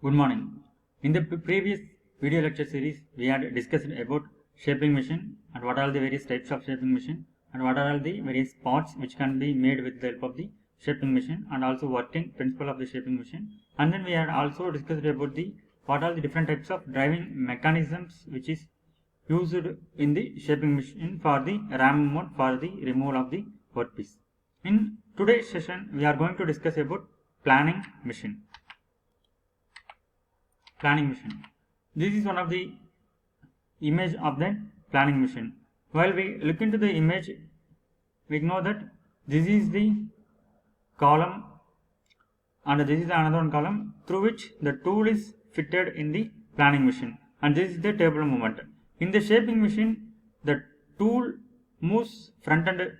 Good morning. In the previous video lecture series, we had discussed about shaping machine and what are the various types of shaping machine and what are all the various parts which can be made with the help of the shaping machine and also working principle of the shaping machine. And then we had also discussed about the what are the different types of driving mechanisms which is used in the shaping machine for the ram mode for the removal of the workpiece. In today's session, we are going to discuss about planing machine. Planing machine. This is one of the image of the planing machine. While we look into the image, we know that this is the column and this is another one column through which the tool is fitted in the planing machine, and this is the table movement. In the shaping machine, the tool moves front and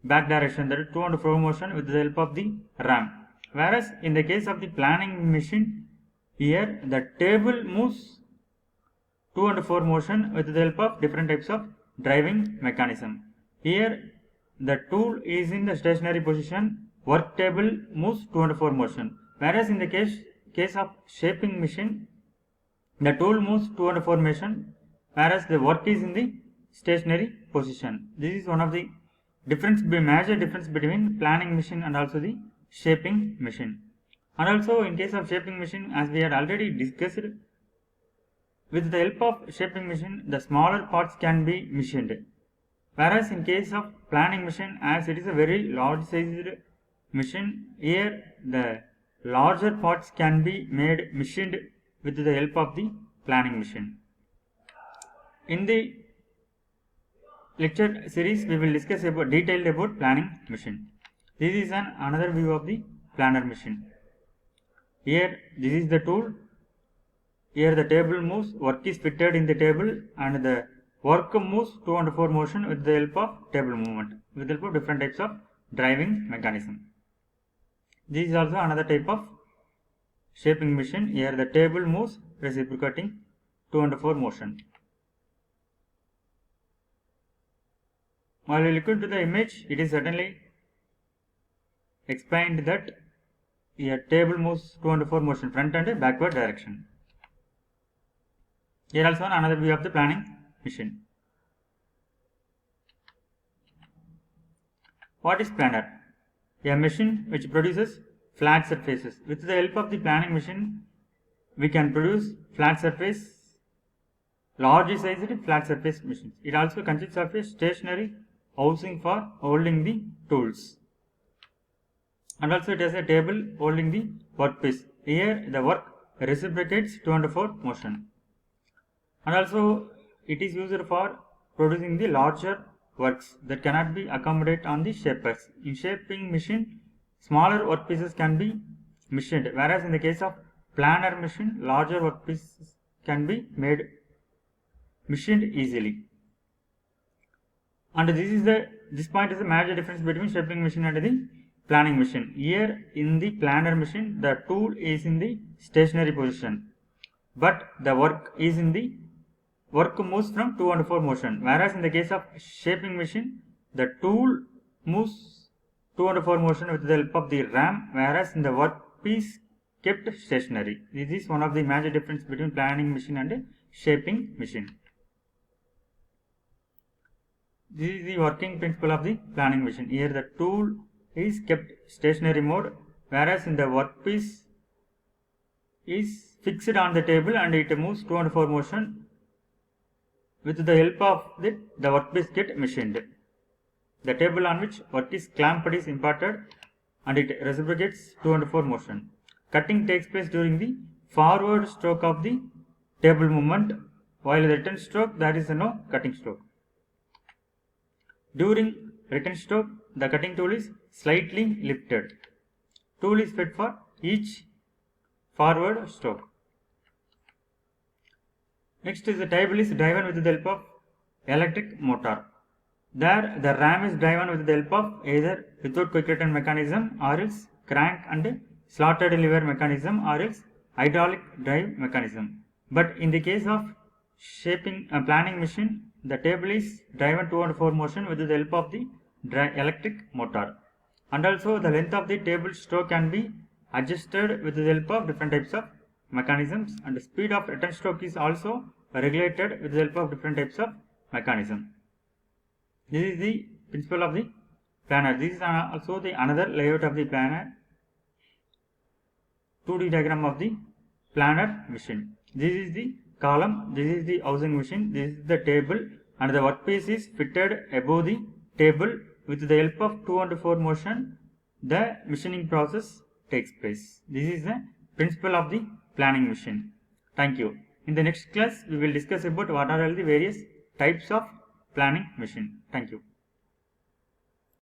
back direction, that is to and fro motion with the help of the ram. Whereas in the case of the planing machine, here the table moves to and fro motion with the help of different types of driving mechanism. Here the tool is in the stationary position, work table moves to and fro motion. Whereas in the case of shaping machine, the tool moves to and fro motion, whereas the work is in the stationary position. This is one of the major difference between planing machine and also the shaping machine. And also in case of shaping machine, as we had already discussed, with the help of shaping machine, the smaller parts can be machined. Whereas in case of planing machine, as it is a very large sized machine, here the larger parts can be machined with the help of the planing machine. In the lecture series, we will discuss detailed about planing machine. This is another view of the planer machine. Here this is the tool. Here the table moves, work is fitted in the table, and the work moves to and fro motion with the help of table movement, with the help of different types of driving mechanism. This is also another type of shaping machine. Here the table moves, reciprocating to and fro motion. While we look into the image, it is certainly explained that here table moves to and fro motion, front and backward direction. Here also another view of the planing machine. What is planer? A machine which produces flat surfaces. With the help of the planing machine, we can produce flat surface, large sized flat surface machines. It also consists of a stationary housing for holding the tools. And also it has a table holding the workpiece. Here the work reciprocates to and fro motion. And also it is used for producing the larger works that cannot be accommodated on the shapers. In shaping machine, smaller workpieces can be machined, whereas in the case of planer machine, larger workpieces can be machined easily. And this point is the major difference between shaping machine and the planing machine. Here in the planer machine, the tool is in the stationary position, but the work moves from to and fro motion. Whereas in the case of shaping machine, the tool moves to and fro motion with the help of the ram, whereas in the workpiece kept stationary. This is one of the major difference between planing machine and shaping machine. This is the working principle of the planing machine. Here the tool is kept stationary mode, whereas in the workpiece is fixed on the table and it moves to and fro motion. With the help of it, the workpiece gets machined. The table on which work is clamped is imparted and it reciprocates to and fro motion. Cutting takes place during the forward stroke of the table movement, while the return stroke there is no cutting stroke. During return stroke, the cutting tool is slightly lifted. Tool is fed for each forward stroke. Next is the table is driven with the help of electric motor. There the ram is driven with the help of either without quick return mechanism or else crank and slotted lever mechanism or else hydraulic drive mechanism. But in the case of planing machine, the table is driven to and fro motion with the help of the electric motor. And also the length of the table stroke can be adjusted with the help of different types of mechanisms, and the speed of return stroke is also regulated with the help of different types of mechanism. This is the principle of the planner. This is also the another layout of the planner, 2D diagram of the planner machine. This is the column, this is the housing machine, this is the table, and the workpiece is fitted above the table. With the help of 2 and 4 motion, the machining process takes place. This is the principle of the planning machine. Thank you. In the next class, we will discuss about what are all the various types of planning machine. Thank you.